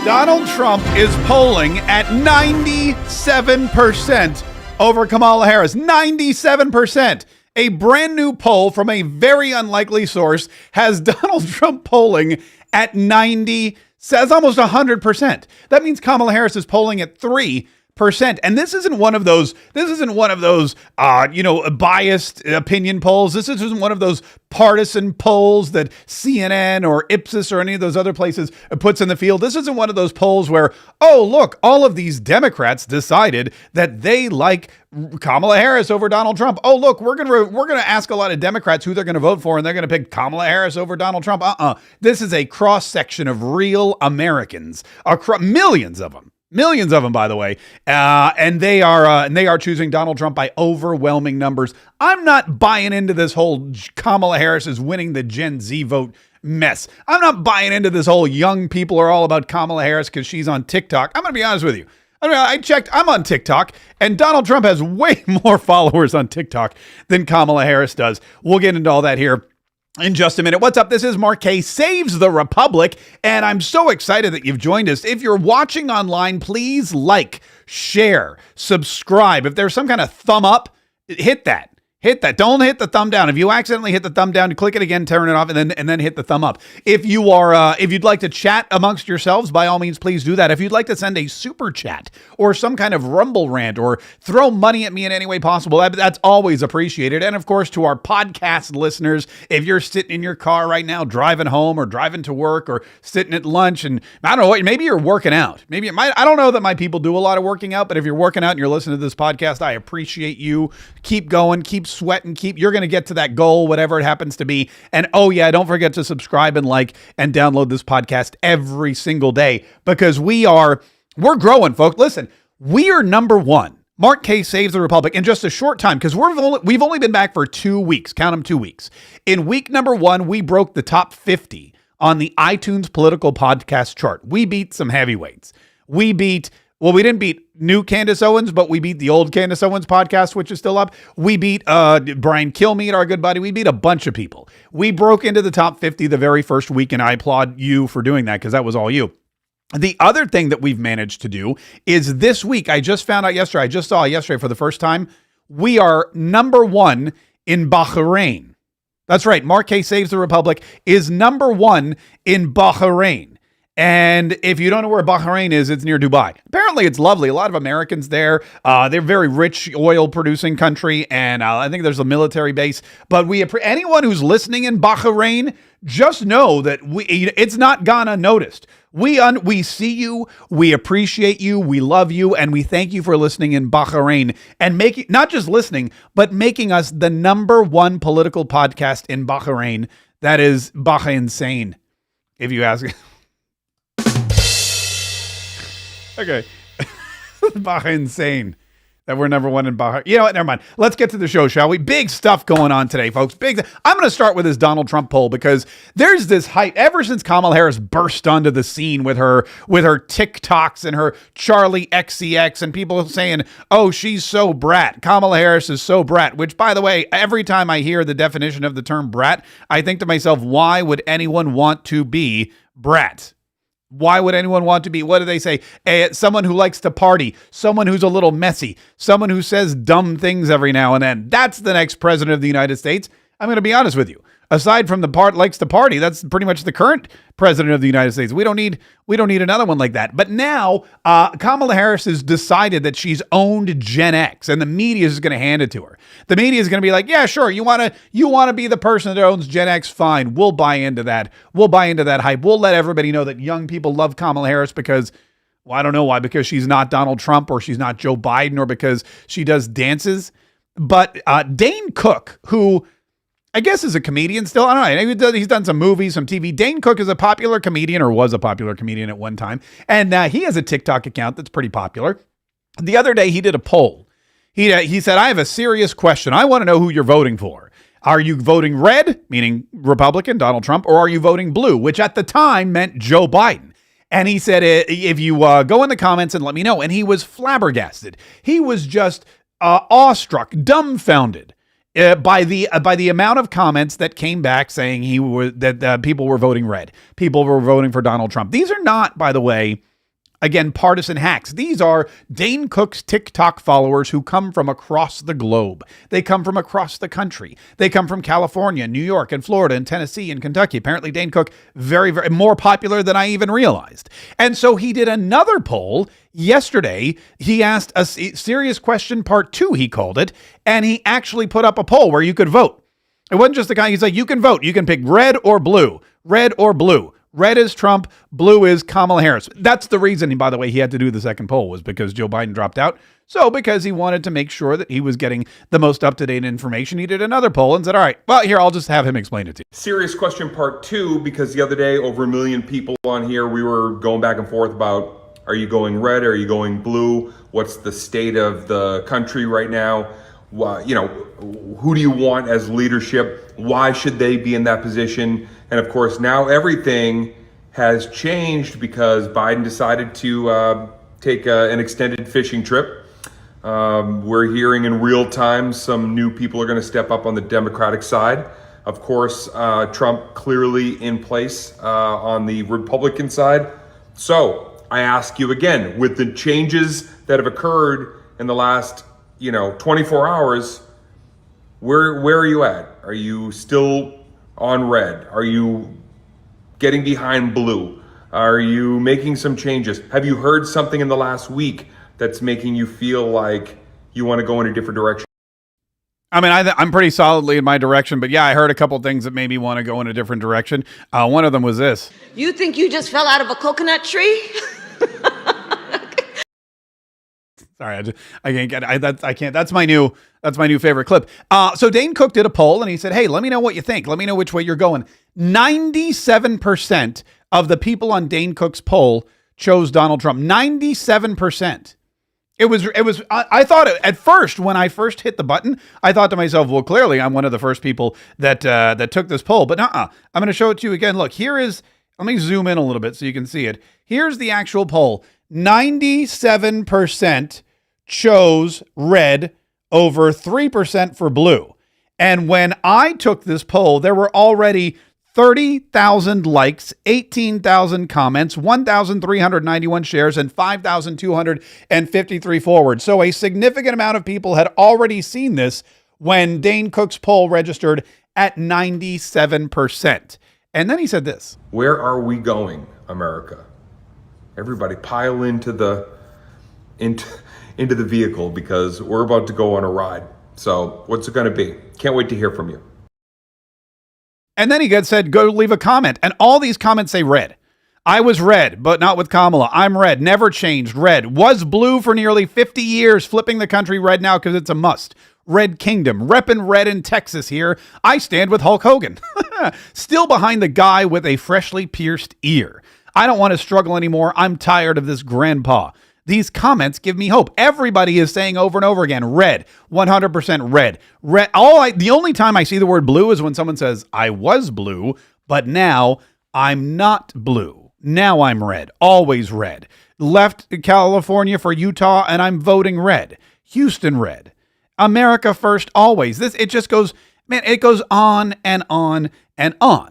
Donald Trump is polling at 97% over Kamala Harris. 97%. A brand new poll from a very unlikely source has Donald Trump polling at 90, says almost 100%. That means Kamala Harris is polling at 3%. And this isn't one of those, biased opinion polls. This isn't one of those partisan polls that CNN or Ipsos or any of those other places puts in the field. This isn't one of those polls where, oh, look, all of these Democrats decided that they like Kamala Harris over Donald Trump. Oh, look, we're going to ask a lot of Democrats who they're going to vote for, and they're going to pick Kamala Harris over Donald Trump. This is a cross section of real Americans, millions of them. Millions of them, by the way, and they are choosing Donald Trump by overwhelming numbers. I'm not buying into this whole Kamala Harris is winning the Gen Z vote mess. I'm not buying into this whole young people are all about Kamala Harris because she's on TikTok. I'm going to be honest with you. I checked. I'm on TikTok, and Donald Trump has way more followers on TikTok than Kamala Harris does. We'll get into all that here in just a minute. What's up? This is Mark Kaye Saves the Republic, and I'm so excited that you've joined us. If you're watching online, please like, share, subscribe. If there's some kind of thumb up, hit that. Hit that. Don't hit the thumb down. If you accidentally hit the thumb down, click it again, turn it off, and then hit the thumb up. If you'd like to chat amongst yourselves, by all means, please do that. If you'd like to send a super chat or some kind of rumble rant or throw money at me in any way possible, that's always appreciated. And of course, to our podcast listeners, if you're sitting in your car right now, driving home or driving to work or sitting at lunch, and I don't know, maybe you're working out. I don't know that my people do a lot of working out, but if you're working out and you're listening to this podcast, I appreciate you. Keep going, keep sweating, you're going to get to that goal, whatever it happens to be. And oh yeah, don't forget to subscribe and like and download this podcast every single day, because we're growing, folks. Listen, we are number one. Mark Kaye Saves the Republic in just a short time, because we've only been back for 2 weeks. Count them, 2 weeks. In week number 1, we broke the top 50 on the iTunes political podcast chart. We beat some heavyweights. We didn't beat new Candace Owens, but we beat the old Candace Owens podcast, which is still up. We beat Brian Kilmeade, our good buddy. We beat a bunch of people. We broke into the top 50 the very first week, and I applaud you for doing that, because that was all you. The other thing that we've managed to do is this week, I just saw yesterday for the first time, we are number 1 in Bahrain. That's right. Mark Kaye Saves the Republic is number 1 in Bahrain. And if you don't know where Bahrain is, it's near Dubai. Apparently, it's lovely. A lot of Americans there. They're very rich oil-producing country, and I think there's a military base. But anyone who's listening in Bahrain, just know that it's not gone unnoticed. We see you, we appreciate you, we love you, and we thank you for listening in Bahrain and not just listening, but making us the number 1 political podcast in Bahrain. That is Bahrain, if you ask. Okay. Bahrain that we're number 1 in Bahrain. You know what? Never mind. Let's get to the show, shall we? Big stuff going on today, folks. I'm going to start with this Donald Trump poll, because there's this hype ever since Kamala Harris burst onto the scene with her TikToks and her Charlie XCX, and people saying, oh, she's so brat. Kamala Harris is so brat, which, by the way, every time I hear the definition of the term brat, I think to myself, why would anyone want to be brat? Why would anyone want to be, what do they say? Someone who likes to party, someone who's a little messy, someone who says dumb things every now and then. That's the next president of the United States. I'm going to be honest with you. Aside from the part likes to party, that's pretty much the current president of the United States. We don't need another one like that. But now Kamala Harris has decided that she's owned Gen X, and the media is going to hand it to her. The media is going to be like, yeah, sure, you want to be the person that owns Gen X, fine. We'll buy into that. We'll buy into that hype. We'll let everybody know that young people love Kamala Harris because, well, I don't know why, because she's not Donald Trump, or she's not Joe Biden, or because she does dances. But Dane Cook, who I guess is a comedian still. I don't know. He's done some movies, some TV. Dane Cook is a popular comedian, or was a popular comedian at one time. And he has a TikTok account that's pretty popular. The other day, he did a poll. He said, I have a serious question. I want to know who you're voting for. Are you voting red, meaning Republican, Donald Trump, or are you voting blue, which at the time meant Joe Biden? And he said, if you go in the comments and let me know. And he was flabbergasted. He was just awestruck, dumbfounded. By the amount of comments that came back saying that people were voting red, people were voting for Donald Trump. These are not, by the way, Again, partisan hacks. These are Dane Cook's TikTok followers who come from across the globe. They come from across the country. They come from California, New York, and Florida, and Tennessee, and Kentucky. Apparently, Dane Cook, very, very more popular than I even realized. And so he did another poll yesterday. He asked a serious question, part 2, he called it, and he actually put up a poll where you could vote. It wasn't just the guy. He's like, you can vote. You can pick red or blue. Red or blue. Red is Trump. Blue is Kamala Harris. That's the reason, by the way, he had to do the second poll, was because Joe Biden dropped out. So because he wanted to make sure that he was getting the most up-to-date information, he did another poll and said, all right, well, here, I'll just have him explain it to you. Serious question part 2, because the other day, over 1 million people on here, we were going back and forth about, are you going red? Are you going blue? What's the state of the country right now? Who do you want as leadership? Why should they be in that position? And of course, now everything has changed because Biden decided to take an extended fishing trip. We're hearing in real time some new people are going to step up on the Democratic side. Of course, Trump clearly in place on the Republican side. So I ask you again, with the changes that have occurred in the last 24 hours, where are you at? Are you still on red? Are you getting behind blue? Are you making some changes? Have you heard something in the last week that's making you feel like you want to go in a different direction? I mean, I'm pretty solidly in my direction, but yeah, I heard a couple things that made me want to go in a different direction. One of them was this. You think you just fell out of a coconut tree? Sorry, I can't get it. I can't. That's my new favorite clip. So Dane Cook did a poll and he said, hey, let me know what you think. Let me know which way you're going. 97% of the people on Dane Cook's poll chose Donald Trump. 97%. It was, I thought at first, when I first hit the button, I thought to myself, well, clearly I'm one of the first people that took this poll, but I'm going to show it to you again. Look, let me zoom in a little bit so you can see it. Here's the actual poll. 97% chose red, over 3% for blue. And when I took this poll, there were already 30,000 likes, 18,000 comments, 1,391 shares, and 5,253 forwards. So a significant amount of people had already seen this when Dane Cook's poll registered at 97%. And then he said this. Where are we going, America? Everybody pile into the vehicle because we're about to go on a ride. So what's it going to be? Can't wait to hear from you. And then he said, go leave a comment. And all these comments say red. I was red, but not with Kamala. I'm red. Never changed. Red. Was blue for nearly 50 years. Flipping the country red now because it's a must. Red Kingdom. Reppin' red in Texas here. I stand with Hulk Hogan. Still behind the guy with a freshly pierced ear. I don't want to struggle anymore. I'm tired of this grandpa. These comments give me hope. Everybody is saying over and over again, red, 100% red. Red. The only time I see the word blue is when someone says, I was blue, but now I'm not blue. Now I'm red. Always red. Left California for Utah, and I'm voting red. Houston red. America first, always. It just goes, man, it goes on and on and on.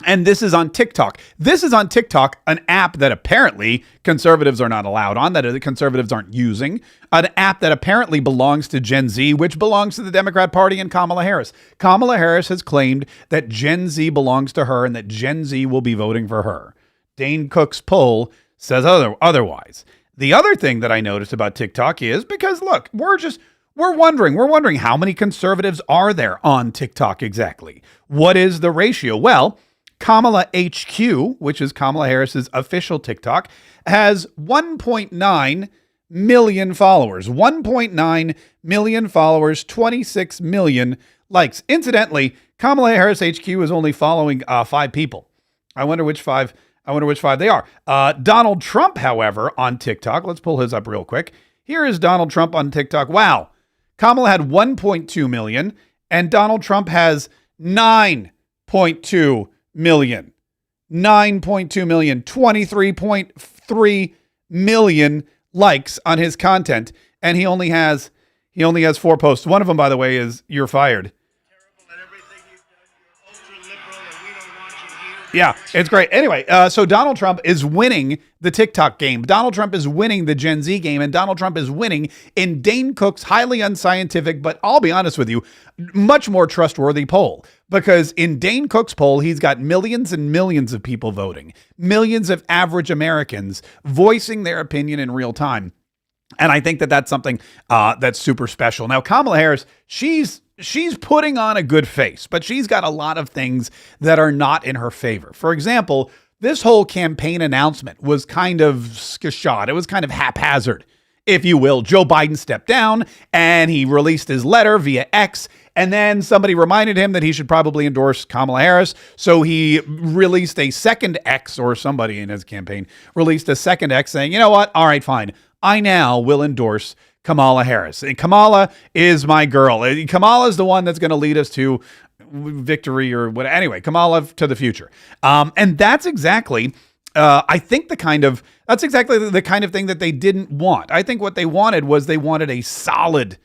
And this is on TikTok. This is on TikTok, an app that apparently conservatives are not allowed on, that the conservatives aren't using, an app that apparently belongs to Gen Z, which belongs to the Democrat Party and Kamala Harris. Kamala Harris has claimed that Gen Z belongs to her and that Gen Z will be voting for her. Dane Cook's poll says otherwise. The other thing that I noticed about TikTok is because, look, we're wondering how many conservatives are there on TikTok exactly? What is the ratio? Well, Kamala HQ, which is Kamala Harris's official TikTok, has 1.9 million followers. 1.9 million followers, 26 million likes. Incidentally, Kamala Harris HQ is only following 5 people. I wonder which 5 they are. Donald Trump, however, on TikTok, let's pull his up real quick. Here is Donald Trump on TikTok. Wow. Kamala had 1.2 million and Donald Trump has 9.2 million. 9.2 million, 23.3 million likes on his content, and he only has 4 posts. One of them, by the way, is "You're fired." Yeah, it's great. Anyway, so Donald Trump is winning the TikTok game. Donald Trump is winning the Gen Z game, and Donald Trump is winning in Dane Cook's highly unscientific, but I'll be honest with you, much more trustworthy poll. Because in Dane Cook's poll, he's got millions and millions of people voting, millions of average Americans voicing their opinion in real time. And I think that that's something that's super special. Now, Kamala Harris, she's putting on a good face, but she's got a lot of things that are not in her favor. For example, this whole campaign announcement was kind of scattered. It was kind of haphazard, if you will. Joe Biden stepped down and he released his letter via X. And then somebody reminded him that he should probably endorse Kamala Harris. So he released a second X, or somebody in his campaign released a second X saying, you know what? All right, fine. I now will endorse Kamala Harris. And Kamala is my girl. Kamala is the one that's going to lead us to victory or what. Anyway, Kamala to the future. And that's exactly, I think that's exactly the kind of thing that they didn't want. I think what they wanted was they wanted a solid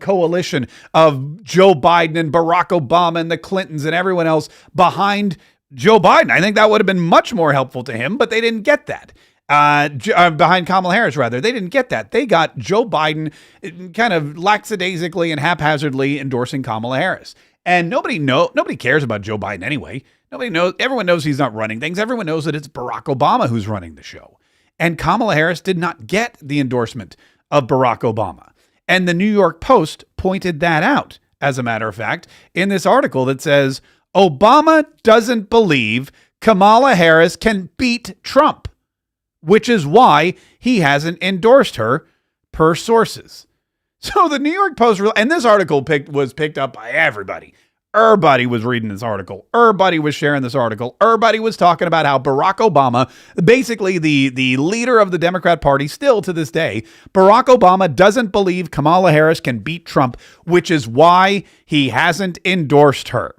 coalition of Joe Biden and Barack Obama and the Clintons and everyone else behind Joe Biden. I think that would have been much more helpful to him, but they didn't get that. Behind Kamala Harris, rather. They didn't get that. They got Joe Biden kind of lackadaisically and haphazardly endorsing Kamala Harris. And nobody cares about Joe Biden anyway. Nobody knows. Everyone knows he's not running things. Everyone knows that it's Barack Obama who's running the show. And Kamala Harris did not get the endorsement of Barack Obama. And the New York Post pointed that out, as a matter of fact, in this article that says, Obama doesn't believe Kamala Harris can beat Trump, which is why he hasn't endorsed her, per sources. So the New York Post, and this article was picked up by everybody. Everybody was reading this article. Everybody was sharing this article. Everybody was talking about how Barack Obama, basically the leader of the Democrat Party still to this day, Barack Obama doesn't believe Kamala Harris can beat Trump, which is why he hasn't endorsed her.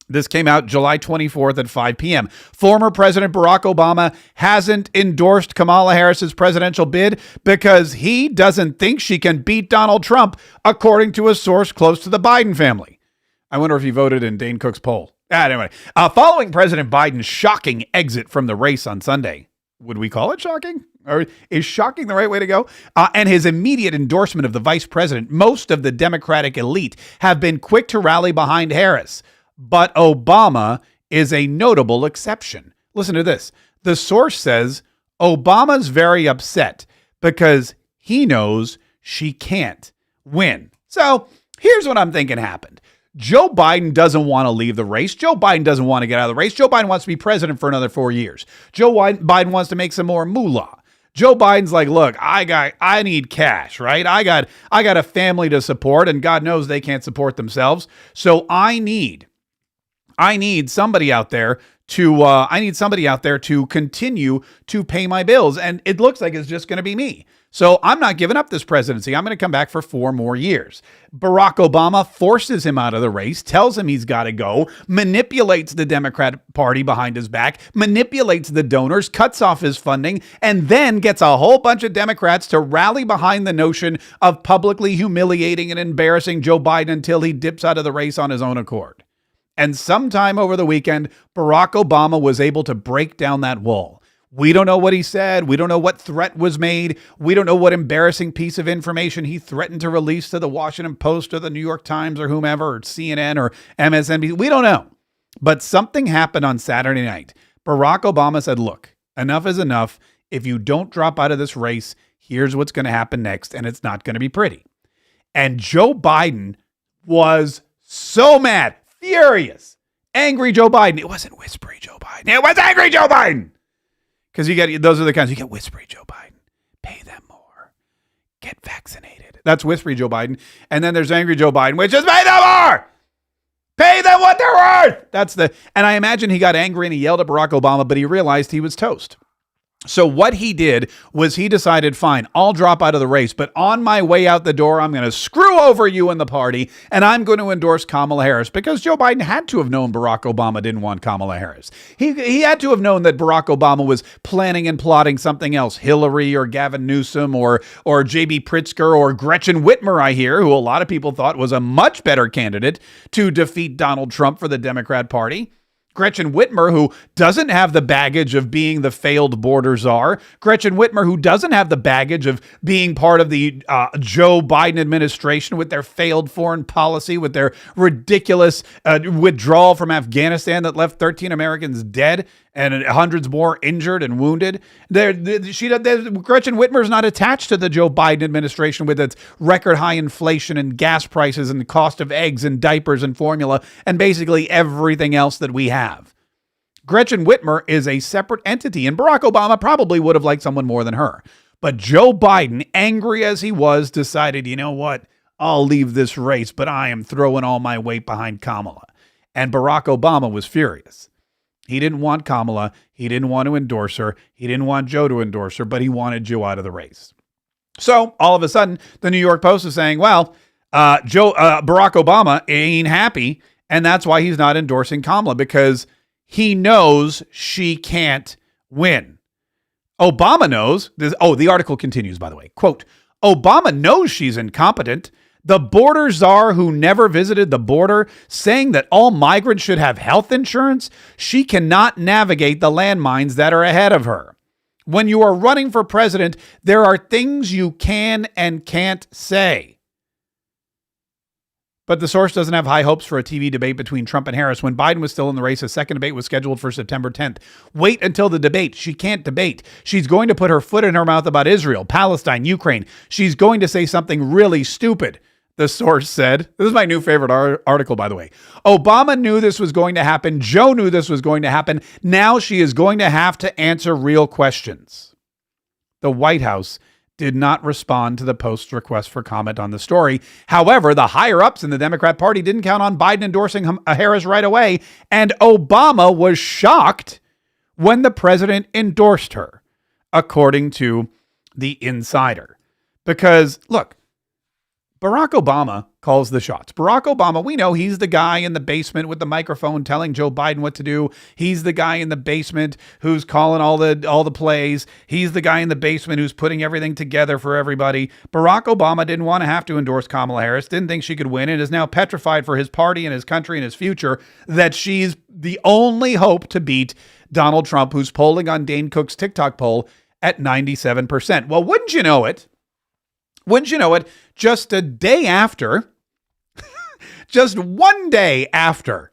This came out July 24th at 5 p.m. Former President Barack Obama hasn't endorsed Kamala Harris's presidential bid because he doesn't think she can beat Donald Trump, according to a source close to the Biden family. I wonder if he voted in Dane Cook's poll. Anyway, following President Biden's shocking exit from the race on Sunday, would we call it shocking? Or is shocking the right way to go? And his immediate endorsement of the vice president, most of the Democratic elite have been quick to rally behind Harris. But Obama is a notable exception. Listen to this. The source says Obama's very upset because he knows she can't win. So here's what I'm thinking happened. Joe Biden doesn't want to leave the race. Joe Biden doesn't want to get out of the race. Joe Biden wants to be president for another 4 years. Joe Biden wants to make some more moolah. Joe Biden's like, look, I need cash, right? I got a family to support, and God knows they can't support themselves. So I need somebody out there to continue to pay my bills. And it looks like it's just going to be me. So I'm not giving up this presidency. I'm going to come back for 4 more years. Barack Obama forces him out of the race, tells him he's got to go, manipulates the Democrat Party behind his back, manipulates the donors, cuts off his funding, and then gets a whole bunch of Democrats to rally behind the notion of publicly humiliating and embarrassing Joe Biden until he dips out of the race on his own accord. And sometime over the weekend, Barack Obama was able to break down that wall. We don't know what he said. We don't know what threat was made. We don't know what embarrassing piece of information he threatened to release to the Washington Post or the New York Times or whomever, or CNN or MSNBC. We don't know. But something happened on Saturday night. Barack Obama said, look, enough is enough. If you don't drop out of this race, here's what's going to happen next, and it's not going to be pretty. And Joe Biden was so mad, furious, angry Joe Biden. It wasn't whispery Joe Biden. It was angry Joe Biden. Because those are the kinds, you get whispery Joe Biden, pay them more, get vaccinated. That's whispery Joe Biden. And then there's angry Joe Biden, which is pay them more, pay them what they're worth. And I imagine he got angry and he yelled at Barack Obama, but he realized he was toast. So what he did was he decided, fine, I'll drop out of the race, but on my way out the door, I'm going to screw over you in the party, and I'm going to endorse Kamala Harris, because Joe Biden had to have known Barack Obama didn't want Kamala Harris. He had to have known that Barack Obama was planning and plotting something else, Hillary or Gavin Newsom or J.B. Pritzker or Gretchen Whitmer, I hear, who a lot of people thought was a much better candidate to defeat Donald Trump for the Democrat Party. Gretchen Whitmer, who doesn't have the baggage of being the failed border czar. Gretchen Whitmer, who doesn't have the baggage of being part of the Joe Biden administration with their failed foreign policy, with their ridiculous withdrawal from Afghanistan that left 13 Americans dead and hundreds more injured and wounded. Gretchen Whitmer is not attached to the Joe Biden administration with its record high inflation and gas prices and the cost of eggs and diapers and formula and basically everything else that we have. Gretchen Whitmer is a separate entity, and Barack Obama probably would have liked someone more than her. But Joe Biden, angry as he was, decided, you know what? I'll leave this race, but I am throwing all my weight behind Kamala. And Barack Obama was furious. He didn't want Kamala. He didn't want to endorse her. He didn't want Joe to endorse her, but he wanted Joe out of the race. So all of a sudden, the New York Post is saying, well, Barack Obama ain't happy, and that's why he's not endorsing Kamala, because he knows she can't win. Obama knows this. Oh, the article continues, by the way. Quote, Obama knows she's incompetent. The border czar who never visited the border, saying that all migrants should have health insurance. She cannot navigate the landmines that are ahead of her. When you are running for president, there are things you can and can't say. But the source doesn't have high hopes for a TV debate between Trump and Harris. When Biden was still in the race, a second debate was scheduled for September 10th. Wait until the debate. She can't debate. She's going to put her foot in her mouth about Israel, Palestine, Ukraine. She's going to say something really stupid, the source said. This is my new favorite article, by the way. Obama knew this was going to happen. Joe knew this was going to happen. Now she is going to have to answer real questions. The White House did not respond to the Post's request for comment on the story. However, the higher-ups in the Democrat Party didn't count on Biden endorsing Harris right away, and Obama was shocked when the president endorsed her, according to the Insider. Because, look, Barack Obama calls the shots. Barack Obama, we know he's the guy in the basement with the microphone telling Joe Biden what to do. He's the guy in the basement who's calling all the plays. He's the guy in the basement who's putting everything together for everybody. Barack Obama didn't want to have to endorse Kamala Harris, didn't think she could win, and is now petrified for his party and his country and his future that she's the only hope to beat Donald Trump, who's polling on Dane Cook's TikTok poll at 97%. Well, wouldn't you know it, just a day after, just one day after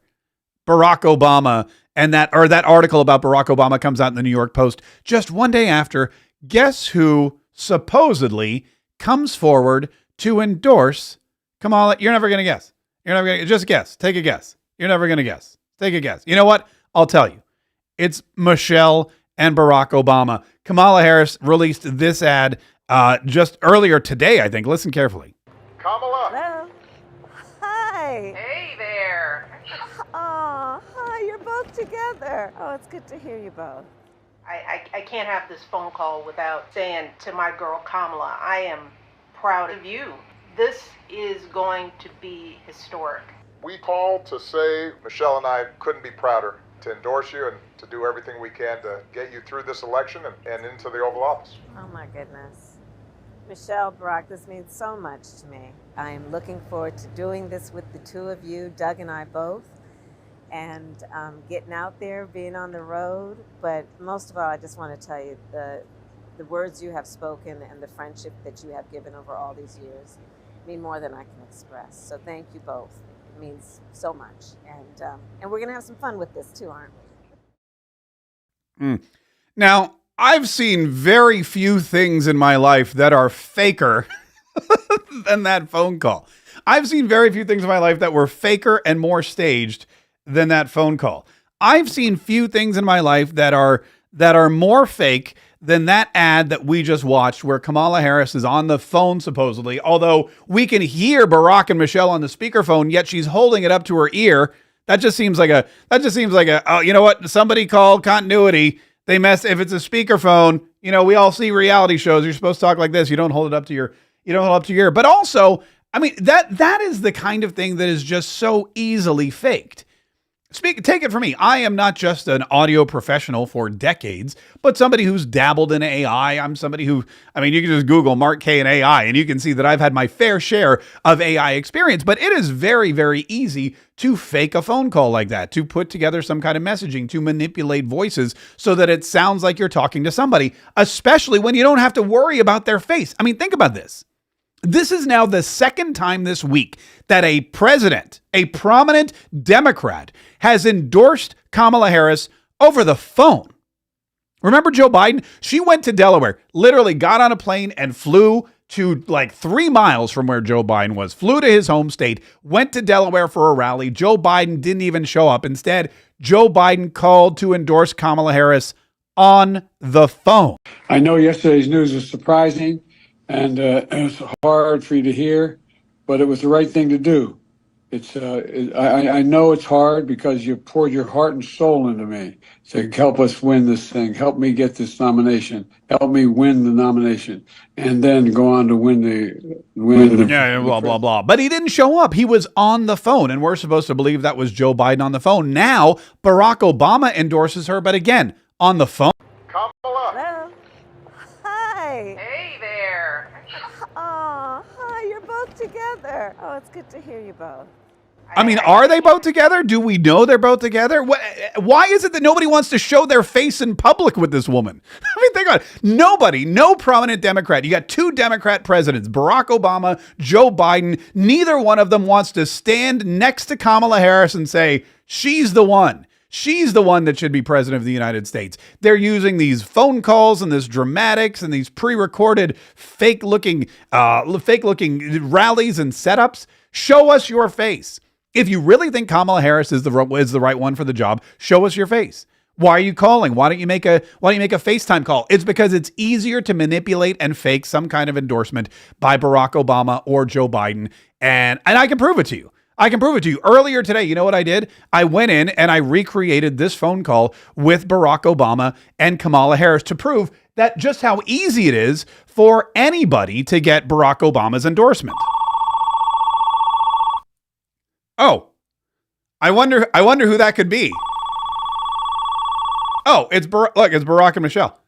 Barack Obama and that article about Barack Obama comes out in the New York Post, just one day after, guess who supposedly comes forward to endorse Kamala? You're never going to guess. You're never going to just guess. Take a guess. You're never going to guess. Take a guess. You know what? I'll tell you. It's Michelle and Barack Obama. Kamala Harris released this ad just earlier today, I think. Listen carefully. Kamala. Hello. Hi. Hey there. Oh, hi. You're both together. Oh, it's good to hear you both. I can't have this phone call without saying to my girl Kamala, I am proud of you. This is going to be historic. We called to say Michelle and I couldn't be prouder to endorse you and to do everything we can to get you through this election and into the Oval Office. Oh, my goodness. Michelle, Barack, this means so much to me. I am looking forward to doing this with the two of you, Doug and I both, and getting out there, being on the road. But most of all, I just want to tell you the words you have spoken and the friendship that you have given over all these years mean more than I can express. So thank you both. It means so much. And we're going to have some fun with this too, aren't we? Now, I've seen very few things in my life that are faker than that phone call. I've seen very few things in my life that were faker and more staged than that phone call. I've seen few things in my life that are more fake than that ad that we just watched where Kamala Harris is on the phone supposedly, although we can hear Barack and Michelle on the speakerphone, yet she's holding it up to her ear. That just seems like a oh, you know what? Somebody called continuity. They mess. If it's a speakerphone, you know, we all see reality shows. You're supposed to talk like this. You don't hold it up to your ear. But also, I mean, that is the kind of thing that is just so easily faked. Take it from me. I am not just an audio professional for decades, but somebody who's dabbled in AI. I'm somebody who, you can just Google Mark Kaye and AI, and you can see that I've had my fair share of AI experience. But it is very, very easy to fake a phone call like that, to put together some kind of messaging, to manipulate voices so that it sounds like you're talking to somebody, especially when you don't have to worry about their face. Think about this. This is now the second time this week that a president, a prominent Democrat, has endorsed Kamala Harris over the phone. Remember Joe Biden? She went to Delaware, literally got on a plane and flew to like 3 miles from where Joe Biden was, flew to his home state, went to Delaware for a rally. Joe Biden didn't even show up. Instead, Joe Biden called to endorse Kamala Harris on the phone. I know yesterday's news was surprising. And it was hard for you to hear, but it was the right thing to do. I know it's hard because you poured your heart and soul into me to help us win this thing, help me get this nomination, help me win the nomination, and then go on to win the blah, blah, blah. But he didn't show up. He was on the phone, and we're supposed to believe that was Joe Biden on the phone. Now, Barack Obama endorses her, but again, on the phone. Kamala. Hello. Hi. Hey there. Oh, hi. You're both together. Oh, it's good to hear you both. Are they both together? Do we know they're both together? Why is it that nobody wants to show their face in public with this woman? Think about it. Nobody, no prominent Democrat. You got 2 Democrat presidents, Barack Obama, Joe Biden. Neither one of them wants to stand next to Kamala Harris and say, she's the one. She's the one that should be president of the United States. They're using these phone calls and this dramatics and these pre-recorded fake-looking rallies and setups. Show us your face. If you really think Kamala Harris is the right one for the job, show us your face. Why are you calling? Why don't you make a FaceTime call? It's because it's easier to manipulate and fake some kind of endorsement by Barack Obama or Joe Biden, and I can prove it to you. Earlier today, you know what I did? I went in and I recreated this phone call with Barack Obama and Kamala Harris to prove that just how easy it is for anybody to get Barack Obama's endorsement. Oh, I wonder who that could be. Oh, it's Barack and Michelle.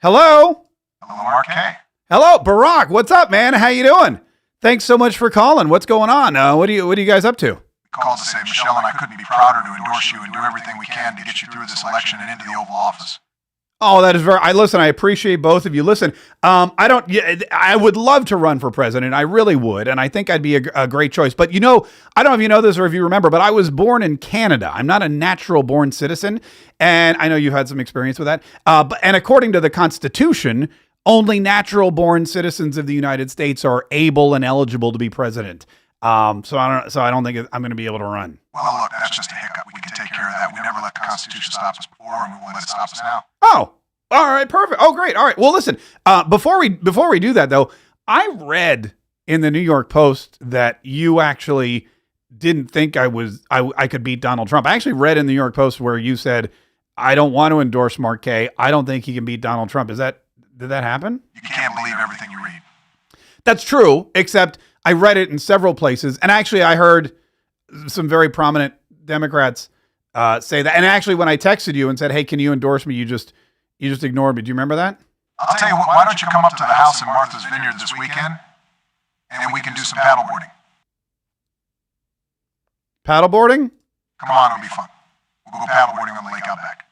Hello? Hello, Mark Kaye. Hello, Barack. What's up, man? How you doing? Thanks so much for calling. What's going on? What are you guys up to? We called to say Michelle and I couldn't be prouder to endorse you and do everything we can to get you through this election and into the Oval Office. Oh, that is I appreciate both of you. Listen, I would love to run for president. I really would. And I think I'd be a great choice. But I don't know if you know this or if you remember, but I was born in Canada. I'm not a natural born citizen. And I know you've had some experience with that. And according to the Constitution, only natural born citizens of the United States are able and eligible to be president. So I don't think I'm going to be able to run. Well, look, that's just a hiccup. We can take care of that. We never let the Constitution stop us before, and we won't let it stop us now. Oh, all right, perfect. Oh, great. All right. Well, listen. Before we do that, though, I read in the New York Post that you actually didn't think I could beat Donald Trump. I actually read in the New York Post where you said, I don't want to endorse Mark Kaye. I don't think he can beat Donald Trump. Did that happen? You can't believe everything you read. That's true, except I read it in several places. And actually, I heard some very prominent Democrats say that. And actually, when I texted you and said, hey, can you endorse me? You just ignored me. Do you remember that? I'll tell you what, why don't you come up to the house in Martha's Vineyard this weekend, and we can do some paddleboarding. Paddleboarding? Come on, it'll be fun. We'll go paddleboarding on the lake out back.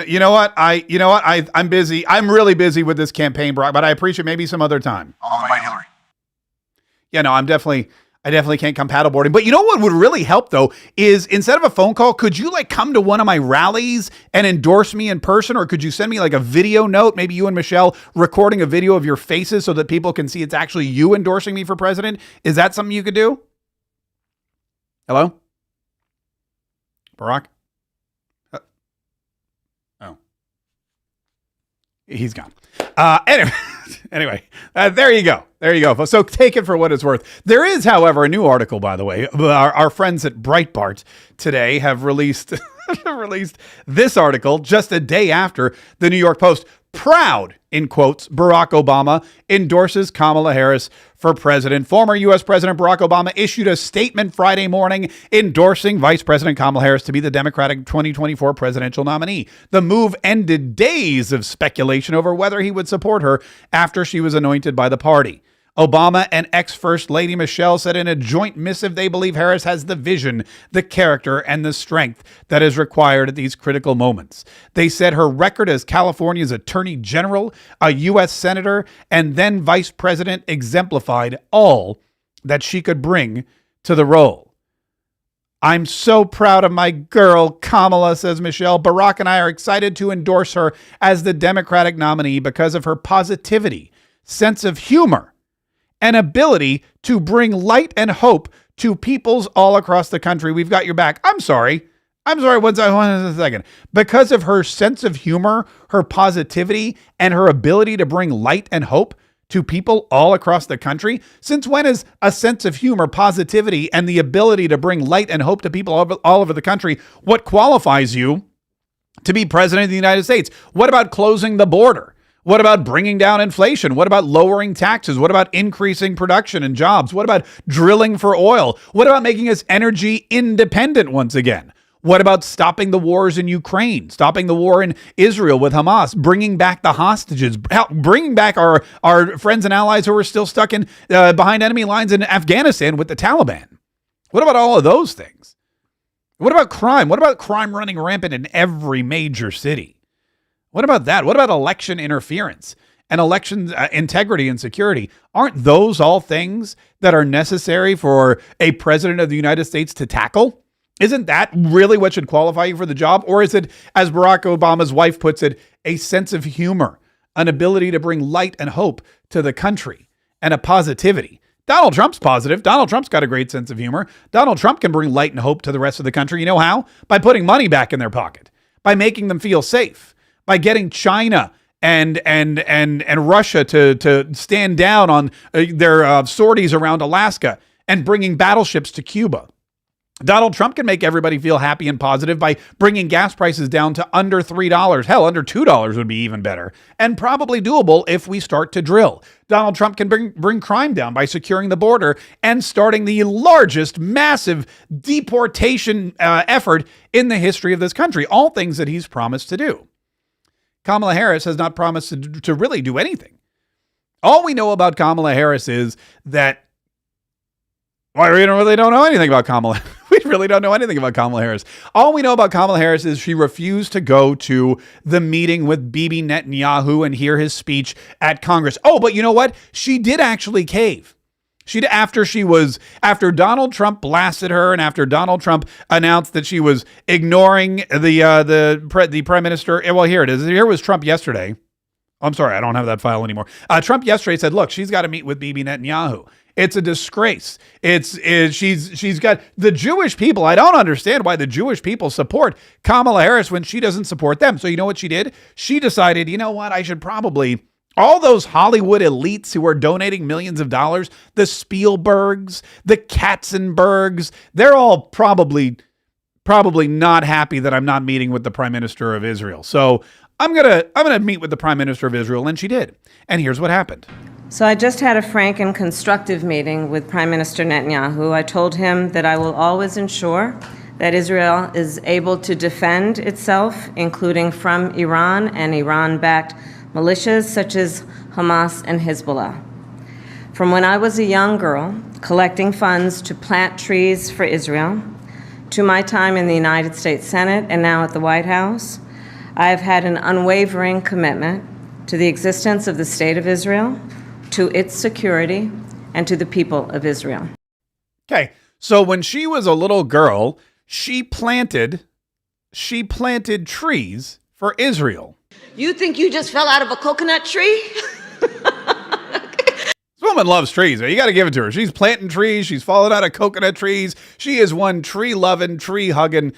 You know what? I'm busy. I'm really busy with this campaign, Brock, but I appreciate maybe some other time. I'll invite Hillary. Yeah, no, I definitely can't come paddleboarding. But you know what would really help though is instead of a phone call, could you come to one of my rallies and endorse me in person? Or could you send me a video note, maybe you and Michelle recording a video of your faces so that people can see it's actually you endorsing me for president? Is that something you could do? Hello? Barack? He's gone. Anyway, there you go. So take it for what it's worth. There is, however, a new article, by the way. Our friends at Breitbart today have released this article just a day after the New York Post proud, in quotes, Barack Obama endorses Kamala Harris for president. Former U.S. President Barack Obama issued a statement Friday morning endorsing Vice President Kamala Harris to be the Democratic 2024 presidential nominee. The move ended days of speculation over whether he would support her after she was anointed by the party. Obama and ex-First Lady Michelle said in a joint missive they believe Harris has the vision, the character, and the strength that is required at these critical moments. They said her record as California's Attorney General, a U.S. Senator, and then Vice President exemplified all that she could bring to the role. I'm so proud of my girl, Kamala, says Michelle. Barack and I are excited to endorse her as the Democratic nominee because of her positivity, sense of humor, and ability to bring light and hope to peoples all across the country. We've got your back. I'm sorry. One second. Because of her sense of humor, her positivity, and her ability to bring light and hope to people all across the country. Since when is a sense of humor, positivity, and the ability to bring light and hope to people all over the country what qualifies you to be president of the United States? What about closing the border? What about bringing down inflation? What about lowering taxes? What about increasing production and jobs? What about drilling for oil? What about making us energy independent once again? What about stopping the wars in Ukraine, stopping the war in Israel with Hamas, bringing back the hostages, bringing back our friends and allies who are still stuck in behind enemy lines in Afghanistan with the Taliban? What about all of those things? What about crime? What about crime running rampant in every major city? What about that? What about election interference and election integrity and security? Aren't those all things that are necessary for a president of the United States to tackle? Isn't that really what should qualify you for the job? Or is it, as Barack Obama's wife puts it, a sense of humor, an ability to bring light and hope to the country, and a positivity? Donald Trump's positive. Donald Trump's got a great sense of humor. Donald Trump can bring light and hope to the rest of the country. You know how? By putting money back in their pocket, by making them feel safe, by getting China and Russia to stand down on their sorties around Alaska and bringing battleships to Cuba. Donald Trump can make everybody feel happy and positive by bringing gas prices down to under $3. Hell, under $2 would be even better, and probably doable if we start to drill. Donald Trump can bring crime down by securing the border and starting the largest massive deportation effort in the history of this country. All things that he's promised to do. Kamala Harris has not promised to really do anything. All we know about Kamala Harris is that, well, we really don't know anything about Kamala. We really don't know anything about Kamala Harris. All we know about Kamala Harris is she refused to go to the meeting with Bibi Netanyahu and hear his speech at Congress. Oh, but you know what? She did actually cave. After Donald Trump blasted her and after Donald Trump announced that she was ignoring the prime minister. Well, here it is. Here was Trump yesterday. I'm sorry, I don't have that file anymore. Trump yesterday said, look, she's got to meet with Bibi Netanyahu. It's a disgrace. She's got the Jewish people. I don't understand why the Jewish people support Kamala Harris when she doesn't support them. So you know what she did? She decided, you know what? I should probably, all those Hollywood elites who are donating millions of dollars, the Spielbergs, the Katzenbergs, they're all probably not happy that I'm not meeting with the Prime Minister of Israel. So I'm gonna meet with the Prime Minister of Israel, and she did. And here's what happened. So I just had a frank and constructive meeting with Prime Minister Netanyahu. I told him that I will always ensure that Israel is able to defend itself, including from Iran and Iran-backed militias such as Hamas and Hezbollah. From when I was a young girl, collecting funds to plant trees for Israel, to my time in the United States Senate and now at the White House, I have had an unwavering commitment to the existence of the State of Israel, to its security, and to the people of Israel. Okay, so when she was a little girl, she planted trees for Israel. You think you just fell out of a coconut tree? This woman loves trees. You got to give it to her. She's planting trees. She's falling out of coconut trees. She is one tree-loving, tree-hugging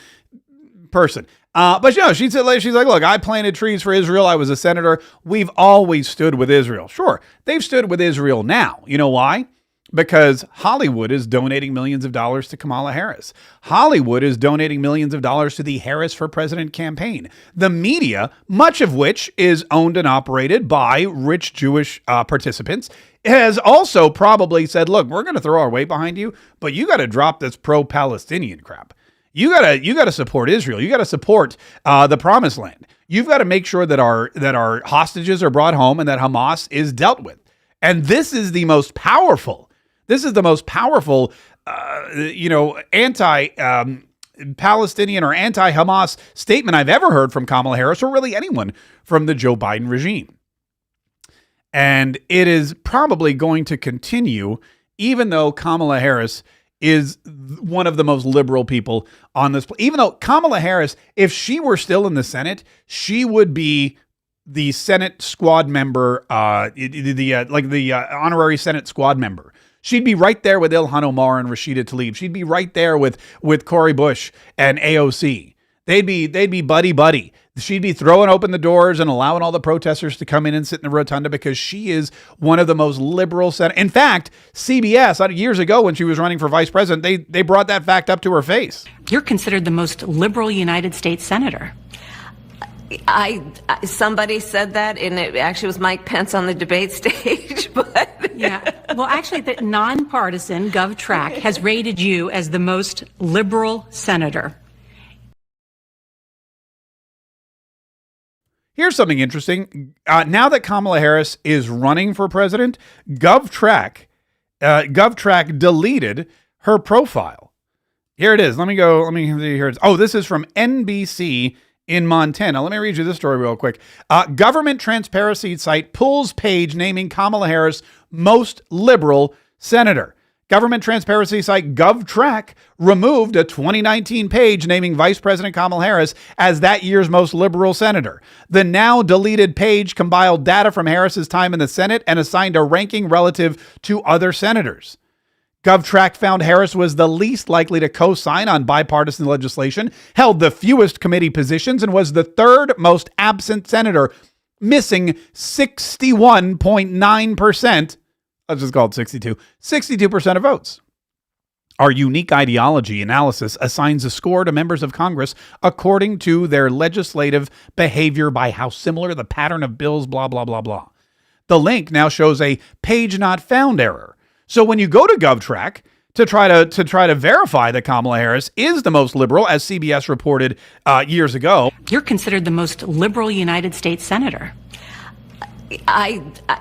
person. But you know, she's like, look, I planted trees for Israel. I was a senator. We've always stood with Israel. Sure, they've stood with Israel now. You know why? because Hollywood is donating millions of dollars to Kamala Harris. Hollywood is donating millions of dollars to the Harris for President campaign. The media, much of which is owned and operated by rich Jewish participants, has also probably said, look, we're going to throw our weight behind you, but you got to drop this pro-Palestinian crap. You gotta support Israel. You gotta support the Promised Land. You've got to make sure that our hostages are brought home and that Hamas is dealt with. And this is the most powerful. This is the most powerful, anti-Palestinian or anti-Hamas statement I've ever heard from Kamala Harris, or really anyone from the Joe Biden regime. And it is probably going to continue, even though Kamala Harris is one of the most liberal people on this. Even though Kamala Harris, if she were still in the Senate, she would be the Senate squad member, the honorary Senate squad member. She'd be right there with Ilhan Omar and Rashida Tlaib. She'd be right there with Cori Bush and AOC. They'd be buddy. She'd be throwing open the doors and allowing all the protesters to come in and sit in the rotunda because she is one of the most liberal In fact, CBS, years ago when she was running for vice president, they brought that fact up to her face. You're considered the most liberal United States senator. Somebody said that, and it actually was Mike Pence on the debate stage. But yeah, well, actually, the nonpartisan GovTrack has rated you as the most liberal senator. Here's something interesting. Now that Kamala Harris is running for president, GovTrack deleted her profile. Here it is. Let me see here. Oh, this is from NBC in Montana. Let me read you this story real quick. Government transparency site pulls page naming Kamala Harris most liberal senator. Government transparency site GovTrack removed a 2019 page naming Vice President Kamala Harris as that year's most liberal senator. The now deleted page compiled data from Harris's time in the Senate and assigned a ranking relative to other senators. GovTrack found Harris was the least likely to co-sign on bipartisan legislation, held the fewest committee positions, and was the third most absent senator, missing 61.9%. Let's just call it 62% of votes. Our unique ideology analysis assigns a score to members of Congress according to their legislative behavior by how similar the pattern of bills, blah, blah, blah, blah. The link now shows a page not found error. So when you go to GovTrack to try to verify that Kamala Harris is the most liberal, as CBS reported years ago, you're considered the most liberal United States senator.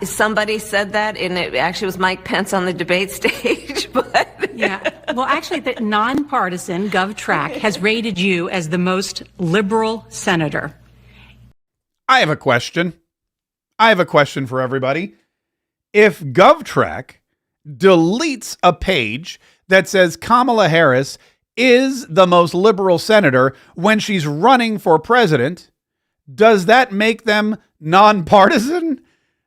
Somebody said that, and it actually was Mike Pence on the debate stage. But yeah, well, actually, the nonpartisan GovTrack has rated you as the most liberal senator. I have a question for everybody. If GovTrack deletes a page that says Kamala Harris is the most liberal senator when she's running for president, does that make them nonpartisan?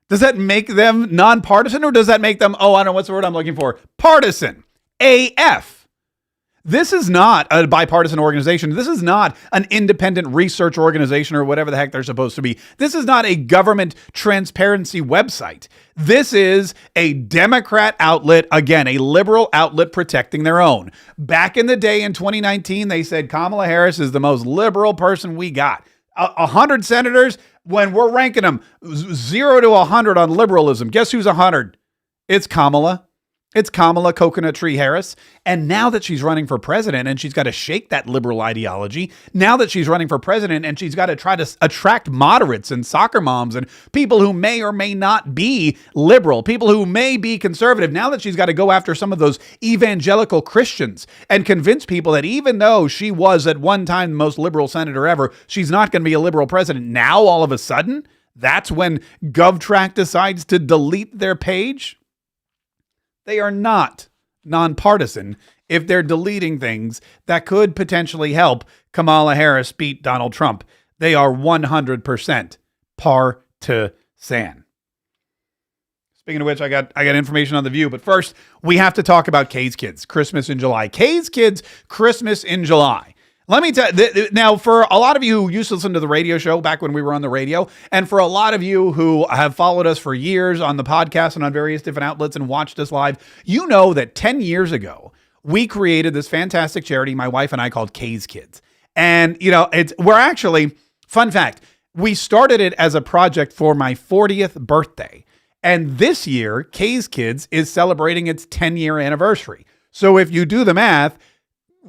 Does that make them nonpartisan, or does that make them, I don't know, what's the word I'm looking for? Partisan. AF. This is not a bipartisan organization. This is not an independent research organization or whatever the heck they're supposed to be. This is not a government transparency website. This is a Democrat outlet, again, a liberal outlet protecting their own. Back in the day in 2019, they said Kamala Harris is the most liberal person we got. 100 senators, when we're ranking them 0 to 100 on liberalism, guess who's 100? It's Kamala. It's Kamala Coconut Tree Harris. And now that she's running for president and she's got to shake that liberal ideology, now that she's running for president and she's got to try to attract moderates and soccer moms and people who may or may not be liberal, people who may be conservative, now that she's got to go after some of those evangelical Christians and convince people that even though she was at one time the most liberal senator ever, she's not going to be a liberal president. Now, all of a sudden, that's when GovTrack decides to delete their page. They are not nonpartisan if they're deleting things that could potentially help Kamala Harris beat Donald Trump. They are 100% partisan. Speaking of which, I got information on The View, but first we have to talk about Kaye's Kids, Christmas in July. Kaye's Kids, Christmas in July. Let me tell you, now for a lot of you who used to listen to the radio show back when we were on the radio, and for a lot of you who have followed us for years on the podcast and on various different outlets and watched us live, you know that 10 years ago, we created this fantastic charity, my wife and I, called Kaye's Kids. And, we're actually, fun fact, we started it as a project for my 40th birthday. And this year, Kaye's Kids is celebrating its 10-year anniversary. So if you do the math,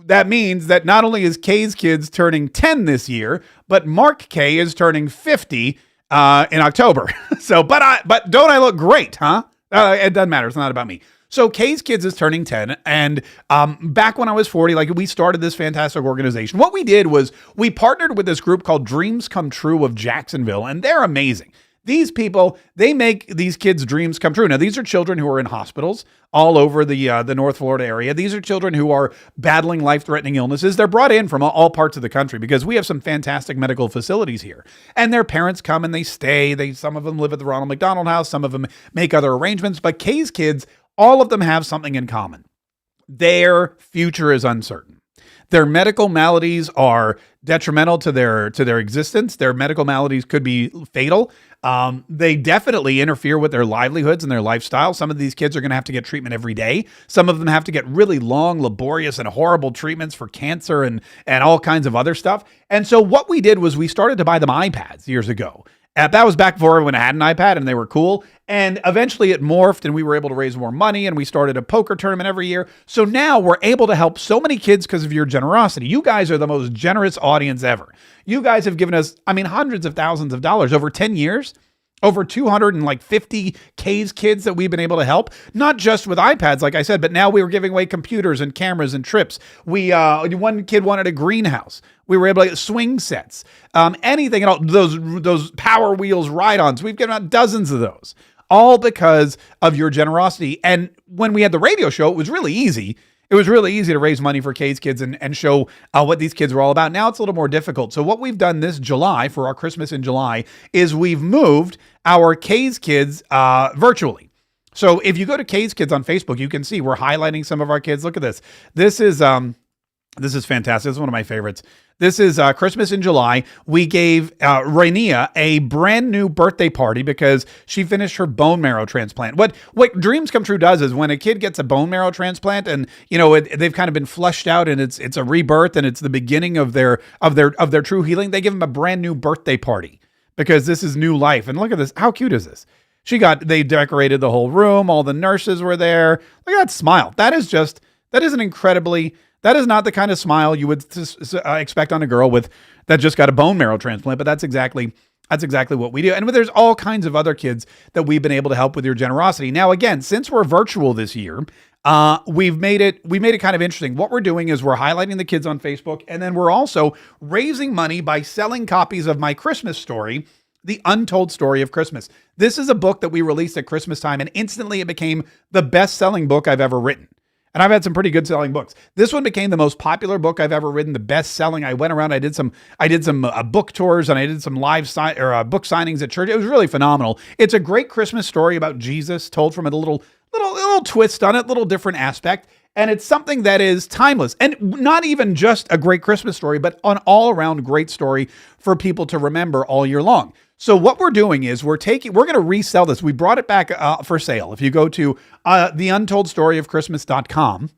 that means that not only is Kaye's Kids turning 10 this year, but Mark Kaye is turning 50 in October. But don't I look great, huh? It doesn't matter. It's not about me. So Kaye's Kids is turning 10. And back when I was 40, we started this fantastic organization. What we did was we partnered with this group called Dreams Come True of Jacksonville, and they're amazing. These people, they make these kids' dreams come true. Now, these are children who are in hospitals all over the North Florida area. These are children who are battling life-threatening illnesses. They're brought in from all parts of the country because we have some fantastic medical facilities here. And their parents come and they stay. Some of them live at the Ronald McDonald House. Some of them make other arrangements. But Kaye's Kids, all of them have something in common. Their future is uncertain. Their medical maladies are detrimental to their existence. Their medical maladies could be fatal. They definitely interfere with their livelihoods and their lifestyle. Some of these kids are going to have to get treatment every day. Some of them have to get really long, laborious, and horrible treatments for cancer and all kinds of other stuff. And so what we did was we started to buy them iPads years ago. That was back before everyone had an iPad and they were cool. And eventually it morphed and we were able to raise more money and we started a poker tournament every year. So now we're able to help so many kids because of your generosity. You guys are the most generous audience ever. You guys have given us, hundreds of thousands of dollars over 10 years. Over 250 Kaye's Kids that we've been able to help, not just with iPads, like I said, but now we were giving away computers and cameras and trips. One kid wanted a greenhouse. We were able to get swing sets, anything at all. Those Power Wheels ride-ons. We've given out dozens of those, all because of your generosity. And when we had the radio show, it was really easy. It was really easy to raise money for Kaye's Kids and show what these kids were all about. Now it's a little more difficult. So what we've done this July for our Christmas in July is we've moved our Kaye's Kids virtually. So if you go to Kaye's Kids on Facebook, you can see we're highlighting some of our kids. Look at this. This is fantastic. This is one of my favorites. This is Christmas in July. We gave Rainea a brand new birthday party because she finished her bone marrow transplant. What Dreams Come True does is when a kid gets a bone marrow transplant and they've kind of been flushed out and it's a rebirth and it's the beginning of their true healing, they give them a brand new birthday party because this is new life. And look at this. How cute is this? They decorated the whole room. All the nurses were there. Look at that smile. That is not the kind of smile you would expect on a girl that just got a bone marrow transplant, but that's exactly what we do. And there's all kinds of other kids that we've been able to help with your generosity. Now, again, since we're virtual this year, we've made it kind of interesting. What we're doing is we're highlighting the kids on Facebook, and then we're also raising money by selling copies of my Christmas story, The Untold Story of Christmas. This is a book that we released at Christmas time, and instantly it became the best-selling book I've ever written. And I've had some pretty good selling books. This one became the most popular book I've ever written, the best selling. I went around, I did some book tours and I did some book signings at church. It was really phenomenal. It's a great Christmas story about Jesus told from a little twist on it, little different aspect. And it's something that is timeless and not even just a great Christmas story, but an all around great story for people to remember all year long. So what we're doing is we're going to resell this. We brought it back for sale. If you go to theuntoldstoryofchristmas.com,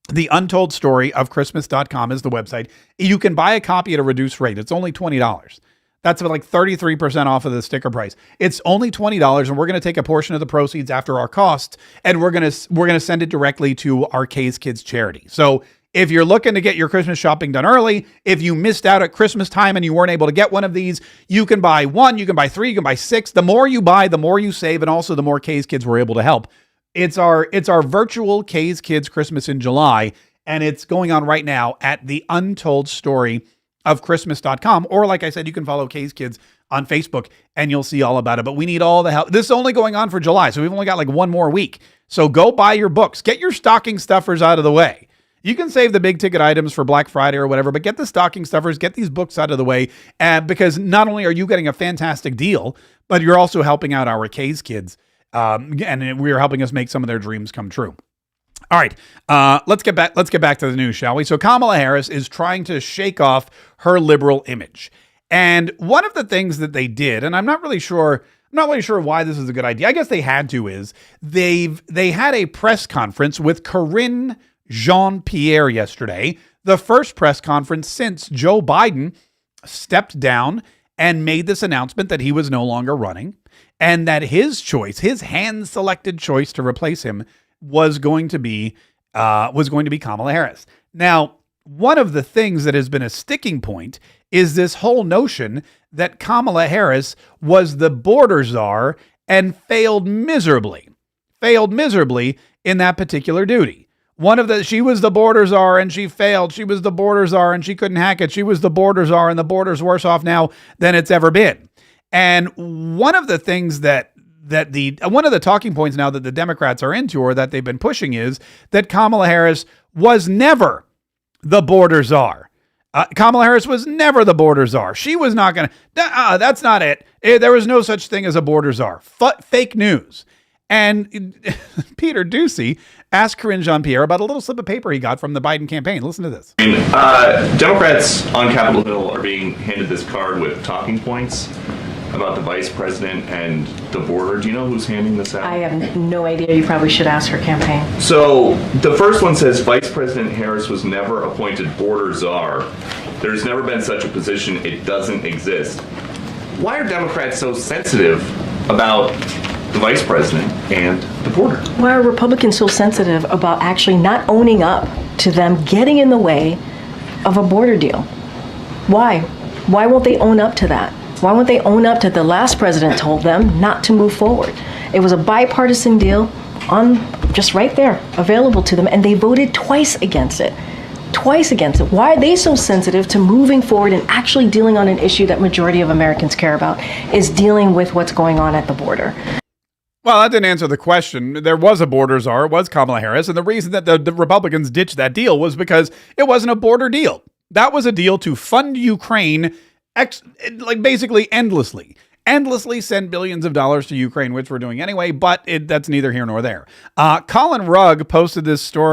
theuntoldstoryofchristmas.com is the website. You can buy a copy at a reduced rate. It's only $20. That's about 33% off of the sticker price. It's only $20, and we're going to take a portion of the proceeds after our costs, and we're going to send it directly to our Kaye's Kids charity. So if you're looking to get your Christmas shopping done early, if you missed out at Christmas time and you weren't able to get one of these, you can buy one, you can buy three, you can buy six. The more you buy, the more you save, and also the more Kaye's Kids we're able to help. It's our virtual Kaye's Kids Christmas in July, and it's going on right now at the Untold Story of Christmas.com. Or like I said, you can follow Kaye's Kids on Facebook and you'll see all about it. But we need all the help. This is only going on for July, so we've only got one more week. So go buy your books. Get your stocking stuffers out of the way. You can save the big ticket items for Black Friday or whatever, but get the stocking stuffers, get these books out of the way, because not only are you getting a fantastic deal, but you're also helping out our Kaye's Kids, and we're helping us make some of their dreams come true. All right, let's get back to the news, shall we? So Kamala Harris is trying to shake off her liberal image. And one of the things that they did, and I'm not really sure why this is a good idea. I guess they had to, is they had a press conference with Karine Jean-Pierre yesterday, the first press conference since Joe Biden stepped down and made this announcement that he was no longer running, and that his choice, his hand-selected choice to replace him, was going to be Kamala Harris. Now, one of the things that has been a sticking point is this whole notion that Kamala Harris was the border czar and failed miserably in that particular duty. She was the border czar and she failed. She was the border czar and she couldn't hack it. She was the border czar and the border's worse off now than it's ever been. And one of the things one of the talking points now that the Democrats are into, or that they've been pushing, is that Kamala Harris was never the border czar. Kamala Harris was never the border czar. She was not going to, that's not it. There was no such thing as a border czar. Fake news. And Peter Ducey asked Karine Jean-Pierre about a little slip of paper he got from the Biden campaign. Listen to this. Democrats on Capitol Hill are being handed this card with talking points about the vice president and the border. Do you know who's handing this out? I have no idea. You probably should ask her campaign. So the first one says Vice President Harris was never appointed border czar. There's never been such a position. It doesn't exist. Why are Democrats so sensitive about the vice president and the border? Why are Republicans so sensitive about actually not owning up to them getting in the way of a border deal? Why? Why won't they own up to that? Why won't they own up to the last president told them not to move forward? It was a bipartisan deal just right there, available to them, and they voted twice against it. Twice against it. Why are they so sensitive to moving forward and actually dealing on an issue that majority of Americans care about, is dealing with what's going on at the border? Well, that didn't answer the question. There was a border czar, it was Kamala Harris, and the reason that the Republicans ditched that deal was because it wasn't a border deal. That was a deal to fund Ukraine basically endlessly send billions of dollars to Ukraine, which we're doing anyway, but that's neither here nor there. Colin Rugg posted this story